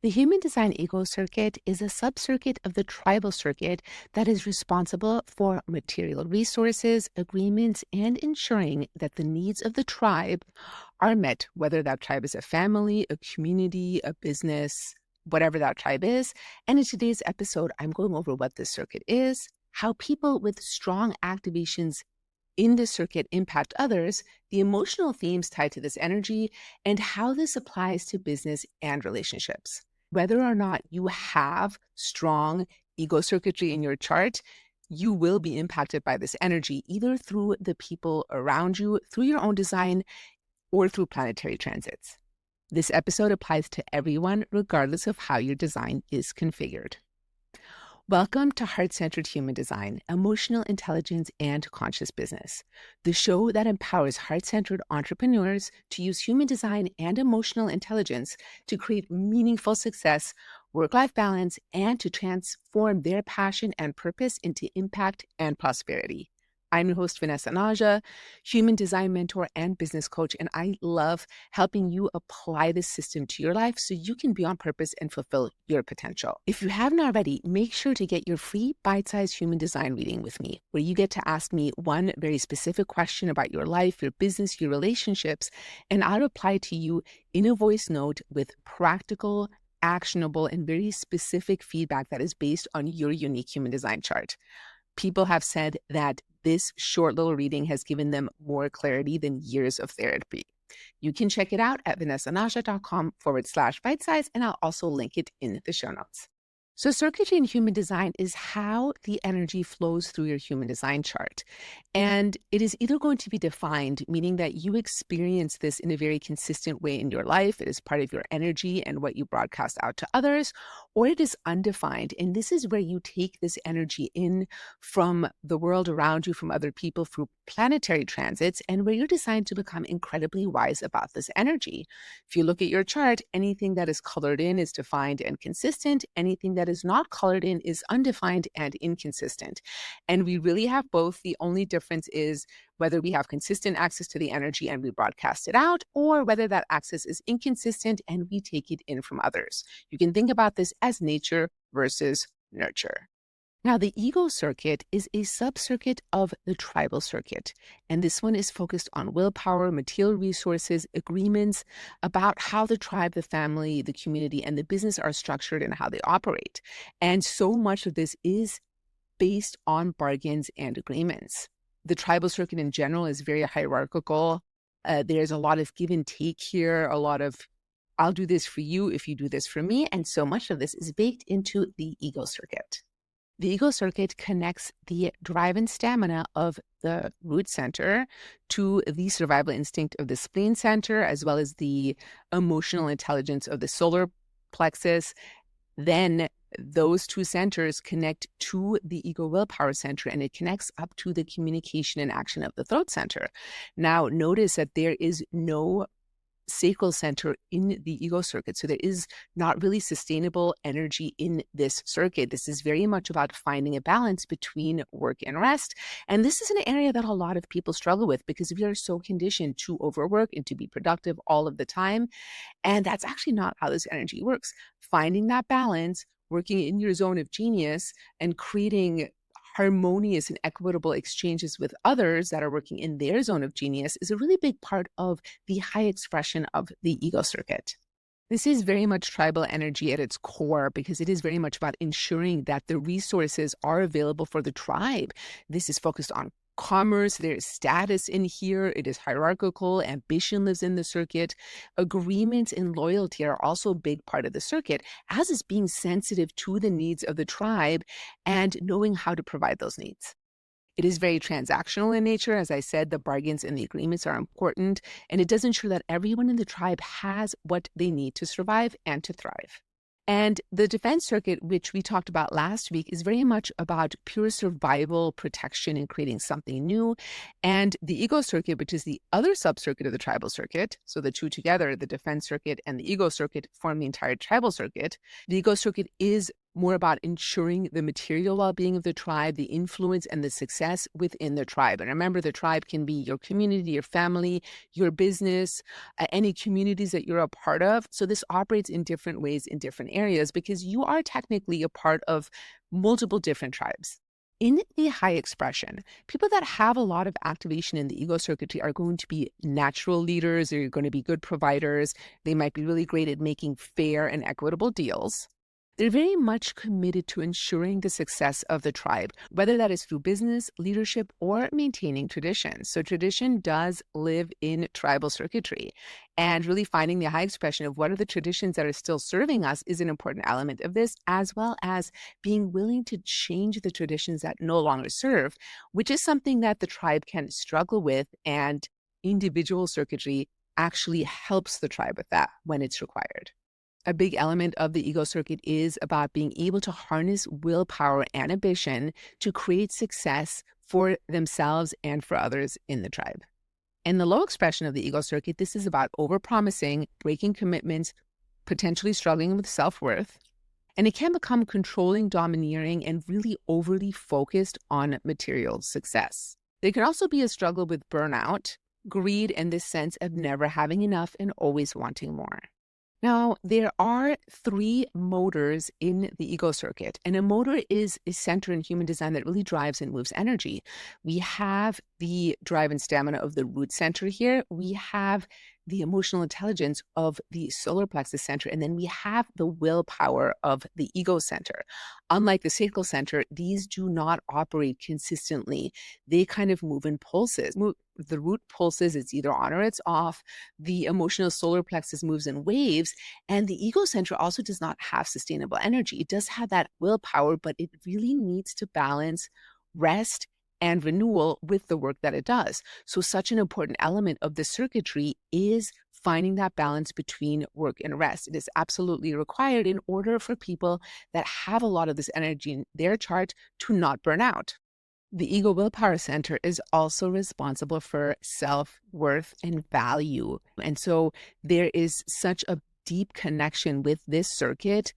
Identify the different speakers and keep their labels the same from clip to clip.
Speaker 1: The human design ego circuit is a subcircuit of the tribal circuit that is responsible for material resources, agreements, and ensuring that the needs of the tribe are met, whether that tribe is a family, a community, a business, whatever that tribe is. And in today's episode, I'm going over what this circuit is, how people with strong activations in this circuit impact others, the emotional themes tied to this energy, and how this applies to business and relationships. Whether or not you have strong ego circuitry in your chart, you will be impacted by this energy, either through the people around you, through your own design, or through planetary transits. This episode applies to everyone, regardless of how your design is configured. Welcome to Heart-Centered Human Design, Emotional Intelligence, and Conscious Business, the show that empowers heart-centered entrepreneurs to use human design and emotional intelligence to create meaningful success, work-life balance, and to transform their passion and purpose into impact and prosperity. I'm your host, Vanessa Naja, human design mentor and business coach, and I love helping you apply this system to your life so you can be on purpose and fulfill your potential. If you haven't already, make sure to get your free bite-sized human design reading with me, where you get to ask me one very specific question about your life, your business, your relationships, and I'll reply to you in a voice note with practical, actionable, and very specific feedback that is based on your unique human design chart. People have said that this short little reading has given them more clarity than years of therapy. You can check it out at vanessanaja.com/bite-size, and I'll also link it in the show notes. So circuitry in human design is how the energy flows through your human design chart. And it is either going to be defined, meaning that you experience this in a very consistent way in your life. It is part of your energy and what you broadcast out to others, or it is undefined. And this is where you take this energy in from the world around you, from other people, through planetary transits, and where you're designed to become incredibly wise about this energy. If you look at your chart, anything that is colored in is defined and consistent. Anything that is not colored in is undefined and inconsistent. And we really have both. The only difference is whether we have consistent access to the energy and we broadcast it out, or whether that access is inconsistent and we take it in from others. You can think about this as nature versus nurture. Now, the ego circuit is a subcircuit of the tribal circuit, and this one is focused on willpower, material resources, agreements about how the tribe, the family, the community, and the business are structured and how they operate. And so much of this is based on bargains and agreements. The tribal circuit in general is very hierarchical. There's a lot of give and take here, a lot of I'll do this for you if you do this for me, and so much of this is baked into the ego circuit. The ego circuit connects the drive and stamina of the root center to the survival instinct of the spleen center, as well as the emotional intelligence of the solar plexus. Then those two centers connect to the ego willpower center, and it connects up to the communication and action of the throat center. Now, notice that there is no sacral center in the ego circuit. So there is not really sustainable energy in this circuit. This is very much about finding a balance between work and rest. And this is an area that a lot of people struggle with because we are so conditioned to overwork and to be productive all of the time. And that's actually not how this energy works. Finding that balance, working in your zone of genius, and creating harmonious and equitable exchanges with others that are working in their zone of genius is a really big part of the high expression of the ego circuit. This is very much tribal energy at its core because it is very much about ensuring that the resources are available for the tribe. This is focused on commerce, there's status in here, it is hierarchical, ambition lives in the circuit. Agreements and loyalty are also a big part of the circuit, as is being sensitive to the needs of the tribe and knowing how to provide those needs. It is very transactional in nature. As I said, the bargains and the agreements are important, and it does ensure that everyone in the tribe has what they need to survive and to thrive. And the defense circuit, which we talked about last week, is very much about pure survival, protection, and creating something new. And the ego circuit, which is the other subcircuit of the tribal circuit, so the two together, the defense circuit and the ego circuit, form the entire tribal circuit. The ego circuit is more about ensuring the material well-being of the tribe, the influence and the success within the tribe. And remember, the tribe can be your community, your family, your business, any communities that you're a part of. So this operates in different ways in different areas because you are technically a part of multiple different tribes. In the high expression, people that have a lot of activation in the ego circuitry are going to be natural leaders. They're going to be good providers. They might be really great at making fair and equitable deals. They're very much committed to ensuring the success of the tribe, whether that is through business, leadership, or maintaining traditions. So tradition does live in tribal circuitry. And really finding the high expression of what are the traditions that are still serving us is an important element of this, as well as being willing to change the traditions that no longer serve, which is something that the tribe can struggle with, and individual circuitry actually helps the tribe with that when it's required. A big element of the ego circuit is about being able to harness willpower and ambition to create success for themselves and for others in the tribe. In the low expression of the ego circuit, this is about overpromising, breaking commitments, potentially struggling with self-worth, and it can become controlling, domineering, and really overly focused on material success. There can also be a struggle with burnout, greed, and this sense of never having enough and always wanting more. Now, there are three motors in the ego circuit, and a motor is a center in human design that really drives and moves energy. We have the drive and stamina of the root center here. We have the emotional intelligence of the solar plexus center, and then we have the willpower of the ego center. Unlike the sacral center, these do not operate consistently. They kind of move in pulses. The root pulses, it's either on or it's off. The emotional solar plexus moves in waves, and the ego center also does not have sustainable energy. It does have that willpower, but it really needs to balance rest and renewal with the work that it does. So such an important element of the circuitry is finding that balance between work and rest. It is absolutely required in order for people that have a lot of this energy in their chart to not burn out. The ego willpower center is also responsible for self-worth and value. And so there is such a deep connection with this circuit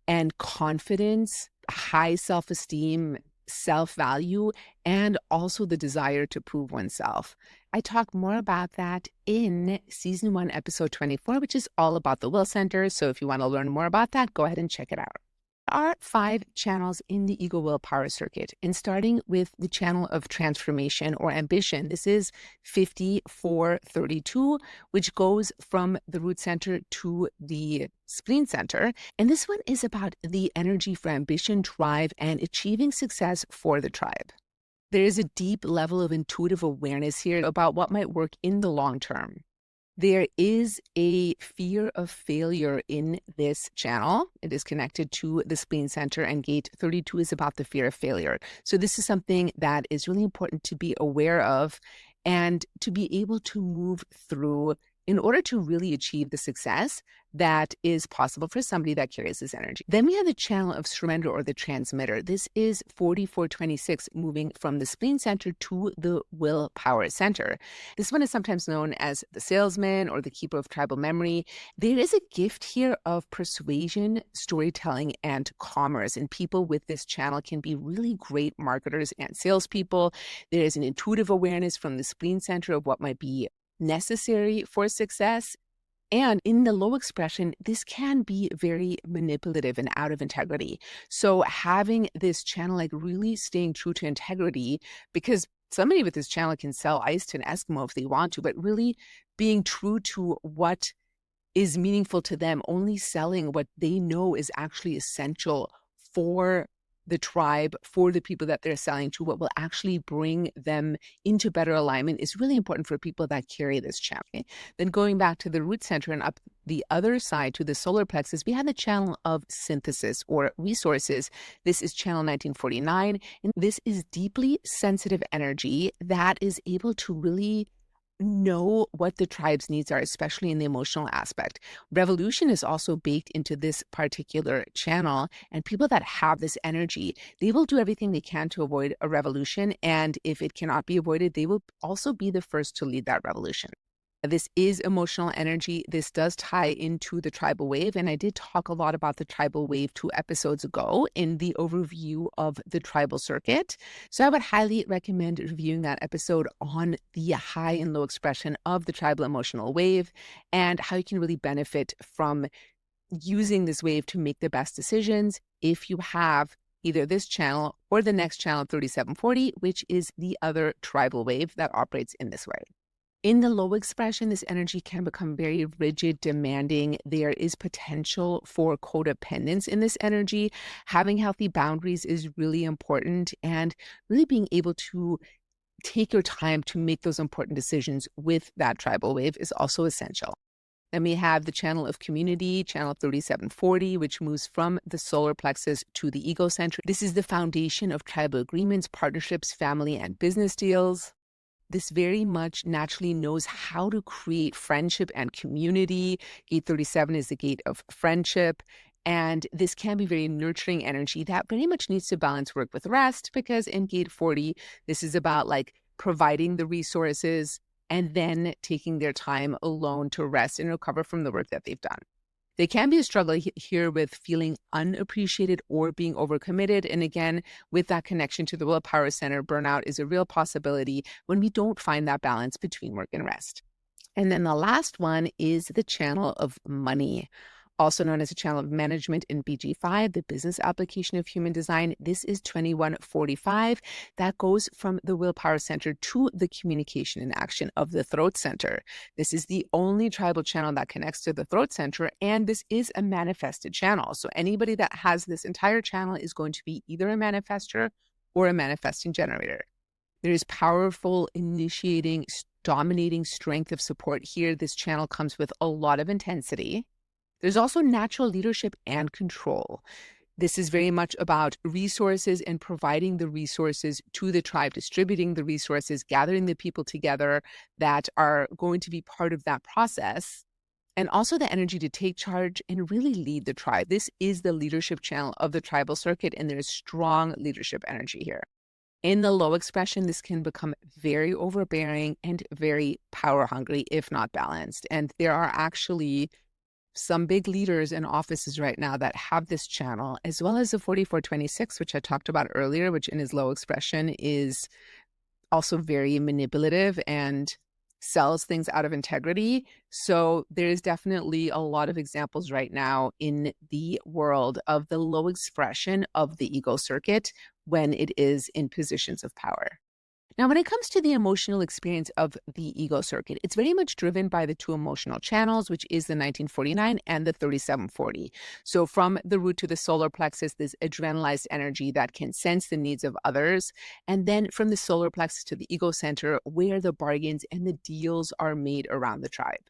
Speaker 1: and confidence, high self-esteem, self-value, and also the desire to prove oneself. I talk more about that in season 1, episode 24, which is all about the will center. So if you want to learn more about that, go ahead and check it out. There are 5 channels in the ego willpower circuit, and starting with the channel of transformation or ambition, this is 5432, which goes from the root center to the spleen center. And this one is about the energy for ambition, drive, and achieving success for the tribe. There is a deep level of intuitive awareness here about what might work in the long term. There is a fear of failure in this channel. It is connected to the spleen center, and gate 32 is about the fear of failure. So this is something that is really important to be aware of and to be able to move through in order to really achieve the success that is possible for somebody that carries this energy. Then we have the channel of surrender or the transmitter. This is 4426, moving from the spleen center to the willpower center. This one is sometimes known as the salesman or the keeper of tribal memory. There is a gift here of persuasion, storytelling, and commerce. And people with this channel can be really great marketers and salespeople. There is an intuitive awareness from the spleen center of what might be necessary for success. And in the low expression, this can be very manipulative and out of integrity. So having this channel, like really staying true to integrity, because somebody with this channel can sell ice to an Eskimo if they want to, but really being true to what is meaningful to them, only selling what they know is actually essential for the tribe, for the people that they're selling to, what will actually bring them into better alignment is really important for people that carry this channel. Then going back to the root center and up the other side to the solar plexus, we have the channel of synthesis or resources. This is channel 1949, and this is deeply sensitive energy that is able to really know what the tribe's needs are, especially in the emotional aspect. Revolution is also baked into this particular channel, and people that have this energy, they will do everything they can to avoid a revolution, and if it cannot be avoided, they will also be the first to lead that revolution. This is emotional energy. This does tie into the tribal wave. And I did talk a lot about the tribal wave 2 episodes ago in the overview of the tribal circuit. So I would highly recommend reviewing that episode on the high and low expression of the tribal emotional wave and how you can really benefit from using this wave to make the best decisions if you have either this channel or the next channel 3740, which is the other tribal wave that operates in this way. In the low expression, this energy can become very rigid, demanding. There is potential for codependence in this energy. Having healthy boundaries is really important, and really being able to take your time to make those important decisions with that tribal wave is also essential. Then we have the channel of community, channel 3740, which moves from the solar plexus to the ego center. This is the foundation of tribal agreements, partnerships, family, and business deals. This very much naturally knows how to create friendship and community. Gate 37 is the gate of friendship. And this can be very nurturing energy that very much needs to balance work with rest, because in gate 40, this is about like providing the resources and then taking their time alone to rest and recover from the work that they've done. There can be a struggle here with feeling unappreciated or being overcommitted. And again, with that connection to the willpower center, burnout is a real possibility when we don't find that balance between work and rest. And then the last one is the channel of money, also known as a channel of management in BG5, the business application of human design. This is 2145. That goes from the willpower center to the communication and action of the throat center. This is the only tribal channel that connects to the throat center, and this is a manifested channel. So anybody that has this entire channel is going to be either a manifester or a manifesting generator. There is powerful, initiating, dominating strength of support here. This channel comes with a lot of intensity. There's also natural leadership and control. This is very much about resources and providing the resources to the tribe, distributing the resources, gathering the people together that are going to be part of that process, and also the energy to take charge and really lead the tribe. This is the leadership channel of the tribal circuit, and there's strong leadership energy here. In the low expression, this can become very overbearing and very power hungry if not balanced. And there are actually some big leaders in offices right now that have this channel, as well as the 4426, which I talked about earlier, which in his low expression is also very manipulative and sells things out of integrity. So there's definitely a lot of examples right now in the world of the low expression of the ego circuit when it is in positions of power. Now, when it comes to the emotional experience of the ego circuit, it's very much driven by the 2 emotional channels, which is the 1949 and the 3740. So from the root to the solar plexus, this adrenalized energy that can sense the needs of others. And then from the solar plexus to the ego center, where the bargains and the deals are made around the tribe.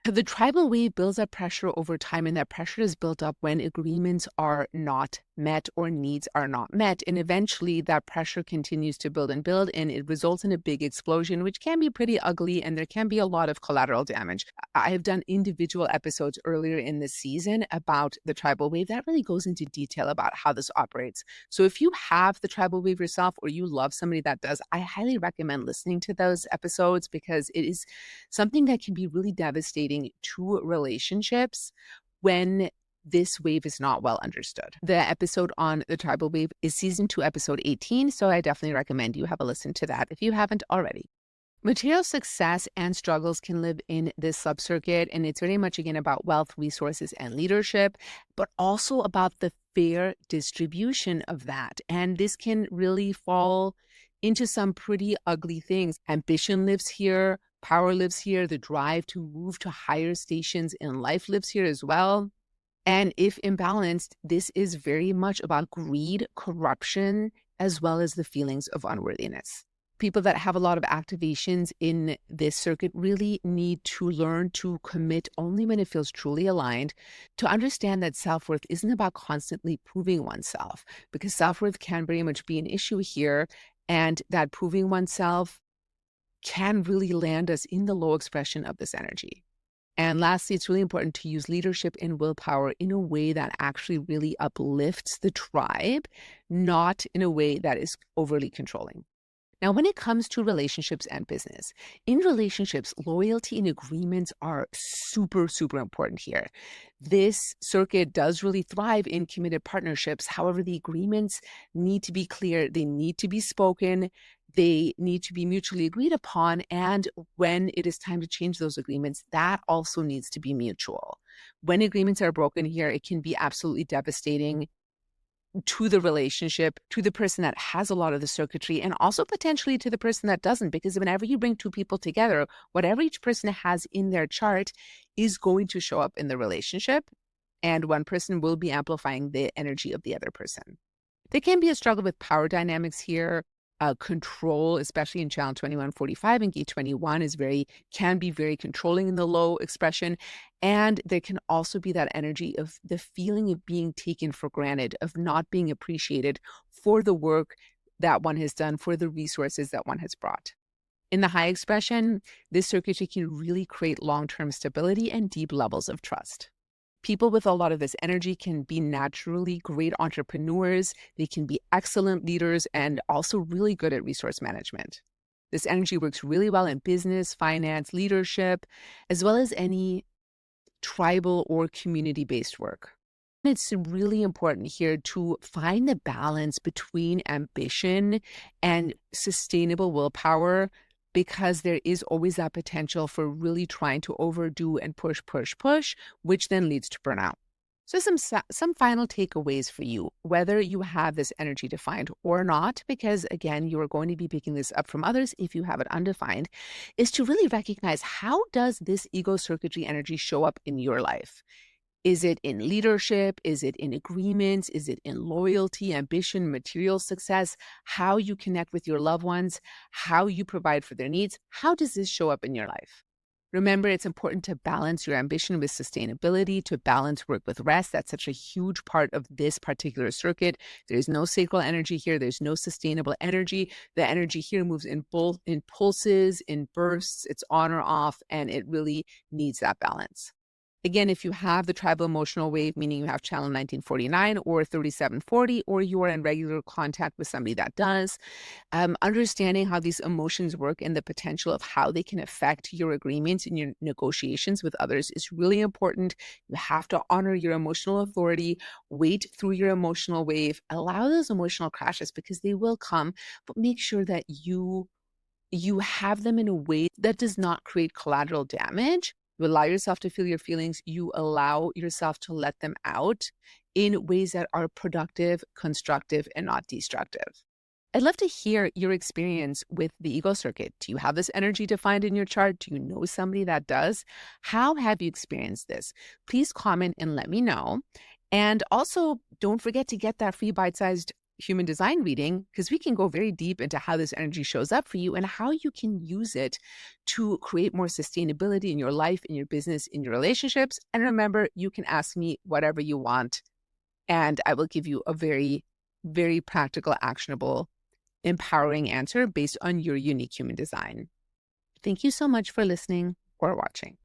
Speaker 1: The tribal wave builds up pressure over time, and that pressure is built up when agreements are not met or needs are not met. And eventually that pressure continues to build and build, and it results in a big explosion, which can be pretty ugly, and there can be a lot of collateral damage. I have done individual episodes earlier in this season about the tribal wave that really goes into detail about how this operates. So if you have the tribal wave yourself, or you love somebody that does, I highly recommend listening to those episodes, because it is something that can be really devastating to relationships when this wave is not well understood. The episode on the tribal wave is season 2, episode 18. So I definitely recommend you have a listen to that if you haven't already. Material success and struggles can live in this subcircuit, and it's very much, again, about wealth, resources, and leadership, but also about the fair distribution of that. And this can really fall into some pretty ugly things. Ambition lives here, power lives here, the drive to move to higher stations in life lives here as well. And if imbalanced, this is very much about greed, corruption, as well as the feelings of unworthiness. People that have a lot of activations in this circuit really need to learn to commit only when it feels truly aligned, to understand that self-worth isn't about constantly proving oneself, because self-worth can very much be an issue here, and that proving oneself can really land us in the low expression of this energy. And lastly, it's really important to use leadership and willpower in a way that actually really uplifts the tribe, not in a way that is overly controlling. Now, when it comes to relationships and business, in relationships, loyalty and agreements are super, super important here. This circuit does really thrive in committed partnerships. However, the agreements need to be clear, they need to be spoken, they need to be mutually agreed upon. And when it is time to change those agreements, that also needs to be mutual. When agreements are broken here, it can be absolutely devastating to the relationship, to the person that has a lot of the circuitry, and also potentially to the person that doesn't. Because whenever you bring two people together, whatever each person has in their chart is going to show up in the relationship, and one person will be amplifying the energy of the other person. There can be a struggle with power dynamics here. Control, especially in channel 2145 and gate 21, can be very controlling in the low expression. And there can also be that energy of the feeling of being taken for granted, of not being appreciated for the work that one has done, for the resources that one has brought. In the high expression, this circuitry can really create long-term stability and deep levels of trust. People with a lot of this energy can be naturally great entrepreneurs. They can be excellent leaders and also really good at resource management. This energy works really well in business, finance, leadership, as well as any tribal or community-based work. It's really important here to find the balance between ambition and sustainable willpower, because there is always that potential for really trying to overdo and push, which then leads to burnout. So some final takeaways for you, whether you have this energy defined or not, because again, you are going to be picking this up from others if you have it undefined, is to really recognize, how does this ego circuitry energy show up in your life? Is it in leadership? Is it in agreements? Is it in loyalty, ambition, material success? How you connect with your loved ones? How you provide for their needs? How does this show up in your life? Remember, it's important to balance your ambition with sustainability, to balance work with rest. That's such a huge part of this particular circuit. There's no sacral energy here. There's no sustainable energy. The energy here moves in pulses, in bursts. It's on or off, and it really needs that balance. Again, if you have the tribal emotional wave, meaning you have channel 1949 or 3740, or you are in regular contact with somebody that does, understanding how these emotions work and the potential of how they can affect your agreements and your negotiations with others is really important. You have to honor your emotional authority, wait through your emotional wave, allow those emotional crashes because they will come, but make sure that you have them in a way that does not create collateral damage. You allow yourself to feel your feelings. You allow yourself to let them out in ways that are productive, constructive, and not destructive. I'd love to hear your experience with the ego circuit. Do you have this energy defined in your chart? Do you know somebody that does? How have you experienced this? Please comment and let me know. And also, don't forget to get that free bite-sized human design reading, because we can go very deep into how this energy shows up for you and how you can use it to create more sustainability in your life, in your business, in your relationships. And remember, you can ask me whatever you want, and I will give you a very, very practical, actionable, empowering answer based on your unique human design. Thank you so much for listening or watching.